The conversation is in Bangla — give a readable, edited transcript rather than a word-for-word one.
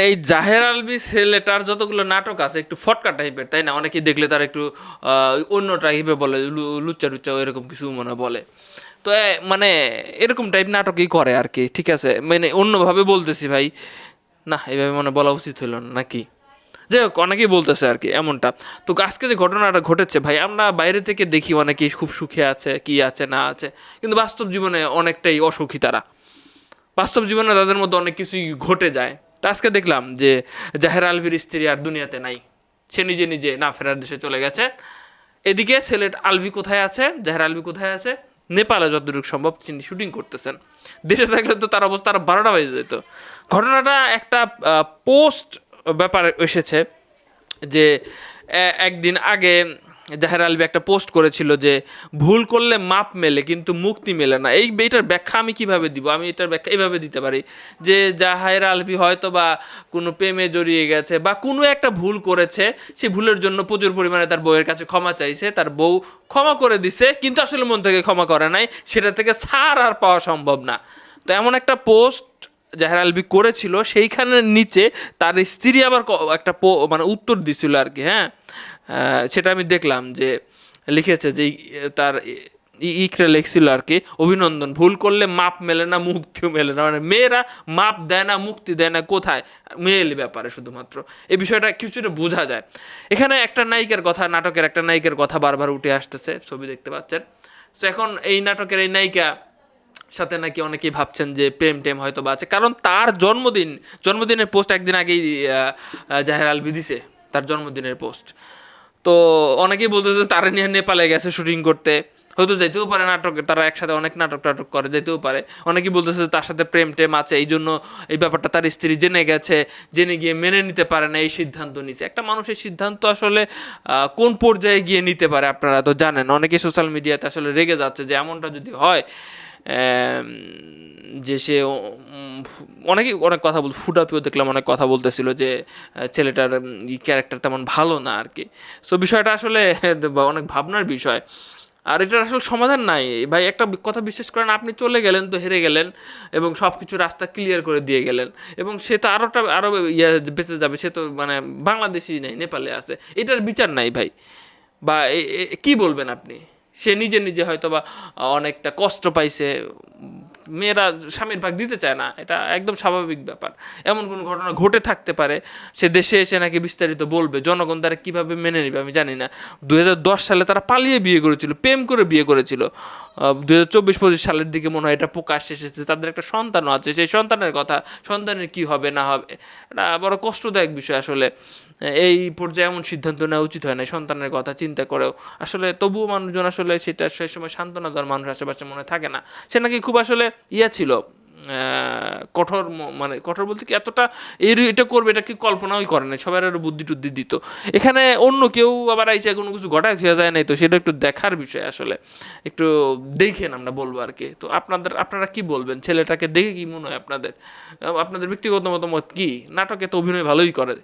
এই জাহের আলভী ছেলেটার যতগুলো নাটক আছে একটু ফটকা টাইপের, তাই না? অনেকেই দেখলে তার একটু অন্য টাইপের বলে, লুচ্চা টুচ্চা এরকম কিছু মনে বলে। তো মানে এরকম টাইপ নাটকই করে আর কি, ঠিক আছে? মানে অন্যভাবে বলতেছি ভাই, না এইভাবে মনে বলা উচিত হইল না নাকি? যাই হোক, অনেকেই বলতেছে আর কি এমনটা। তো আজকে যে ঘটনাটা ঘটেছে ভাই, আমরা বাইরে থেকে দেখি অনেকেই খুব সুখে আছে, কি আছে না আছে, কিন্তু বাস্তব জীবনে অনেকটাই অসুখী তারা। বাস্তব জীবনে তাদের মধ্যে অনেক কিছুই ঘটে যায়। তা আজকে দেখলাম যে জাহের আলভীর স্ত্রী আর দুনিয়াতে নাই, সে নিজে নিজে না ফেরার দেশে চলে গেছে। এদিকে সেলেট আলভী কোথায় আছে, জাহের আলভী কোথায় আছে? নেপালে যতটুকু সম্ভব তিনি শুটিং করতেছেন। দেশে থাকলে তো তার অবস্থা আরো 12টা বেজে যেত। ঘটনাটা একটা পোস্ট ব্যাপারে এসেছে যে একদিন আগে জাহের আলভী একটা পোস্ট করেছিল যে ভুল করলে মাপ মেলে কিন্তু মুক্তি মেলে না। এইটার ব্যাখ্যা আমি কিভাবে দিব? আমি এটার ব্যাখ্যা এইভাবে দিতে পারি যে জাহের আলভী হয়তো বা কোনো প্রেমে জড়িয়ে গেছে বা কোনো একটা ভুল করেছে, সেই ভুলের জন্য প্রচুর পরিমাণে তার বউয়ের কাছে ক্ষমা চাইছে, তার বউ ক্ষমা করে দিছে, কিন্তু আসলে মন থেকে ক্ষমা করে নাই, সেটা থেকে ছাড় আর পাওয়া সম্ভব না। তো এমন একটা পোস্ট জাহের আলভী করেছিল, সেইখানের নিচে তার স্ত্রী আবার একটা মানে উত্তর দিছিল আর কি। হ্যাঁ, সেটা আমি দেখলাম যে লিখেছে যে তার ইকরে লিখছিল আর কি, অভিনন্দন, ভুল করলে মাপ মেলে না মুক্তিও মেলে না। মানে মেয়েরা মাপ দেয় না, মুক্তি দেয় না, কোথায়? মেয়ের ব্যাপারে শুধুমাত্র এই বিষয়টা কিছুটা বোঝা যায়। এখানে একটা নায়িকার কথা, নাটকের একটা নায়িকার কথা বারবার উঠে আসতেছে, ছবি দেখতে পাচ্ছেন। তো এখন এই নাটকের এই নায়িকা সাথে নাকি অনেকেই ভাবছেন যে প্রেম টেম হয়তো বা আছে, কারণ তার জন্মদিনের পোস্ট একদিন আগেই জাহের আলভী দিছে, তার জন্মদিনের পোস্ট। তো অনেকেই বলতেছে তারা নিয়ে নেপালে গেছে শুটিং করতে, হয়তো যেতেও পারে, নাটকে তারা একসাথে অনেক নাটক টাটক করে, যেতেও পারে। অনেকেই বলতেছে তার সাথে প্রেম টেম আছে, এই জন্য এই ব্যাপারটা তার স্ত্রী জেনে গেছে, জেনে গিয়ে মেনে নিতে পারে না, এই সিদ্ধান্ত নিছে। একটা মানুষের সিদ্ধান্ত আসলে কোন পর্যায়ে গিয়ে নিতে পারে আপনারা তো জানেন। অনেকেই সোশ্যাল মিডিয়াতে আসলে রেগে যাচ্ছে যে এমনটা যদি হয় যে সে অনেকেই অনেক কথা ফুটাপিও দেখলাম অনেক কথা বলতেছিল যে ছেলেটার ক্যারেক্টার তেমন ভালো না আর কি। সো বিষয়টা আসলে অনেক ভাবনার বিষয়, আর এটার আসলে সমাধান নাই ভাই। একটা কথা বিশ্বাস করেন, আপনি চলে গেলেন তো হেরে গেলেন, এবং সব কিছু রাস্তা ক্লিয়ার করে দিয়ে গেলেন, এবং সে তো আরও বেঁচে যাবে, সে তো মানে বাংলাদেশি নেই, নেপালে আছে, এটার বিচার নাই ভাই। বা কি বলবেন আপনি? সে নিজে নিজে হয়তো বা অনেকটা কষ্ট পাইছে, মেয়েরা স্বামীর ভাগ দিতে চায় না, এটা একদম স্বাভাবিক ব্যাপার। এমন কোনো ঘটনা ঘটে থাকতে পারে, সে দেশে এসে নাকি বিস্তারিত বলবে, জনগণ তারা কীভাবে মেনে নেবে আমি জানি না। 2010 সালে তারা পালিয়ে বিয়ে করেছিল, প্রেম করে বিয়ে করেছিল। 2024-25 সালের দিকে মনে হয় এটা প্রকাশ এসেছে, তাদের একটা সন্তানও আছে। সেই সন্তানের কথা, সন্তানের কি হবে না হবে, এটা বড় কষ্টদায়ক বিষয় আসলে। এই পর্যায়ে এমন সিদ্ধান্ত নেওয়া উচিত হয় না সন্তানের কথা চিন্তা করেও। আসলে তবুও মানুষজন আসলে সেটা সেই সময় সান্ত্বনা দেওয়ার মানুষ আশেপাশে মনে থাকে না। সে নাকি খুব আসলে ছিল, কঠোর, মানে কঠোর বলতে কি এতটা এটা করবে এটা কি কল্পনাই করে না, সবার আরও বুদ্ধি টুদ্ধি দিত। এখানে অন্য কেউ আবার আইসা কোনো কিছু ঘটায় দেওয়া যায় নাই, তো সেটা একটু দেখার বিষয় আসলে, একটু দেখেন আমরা বলবো আর কি। তো আপনারা কি বলবেন? ছেলেটাকে দেখে কি মনে হয় আপনাদের? আপনাদের ব্যক্তিগত মতামত কি? নাটকে তো অভিনয় ভালোই করে।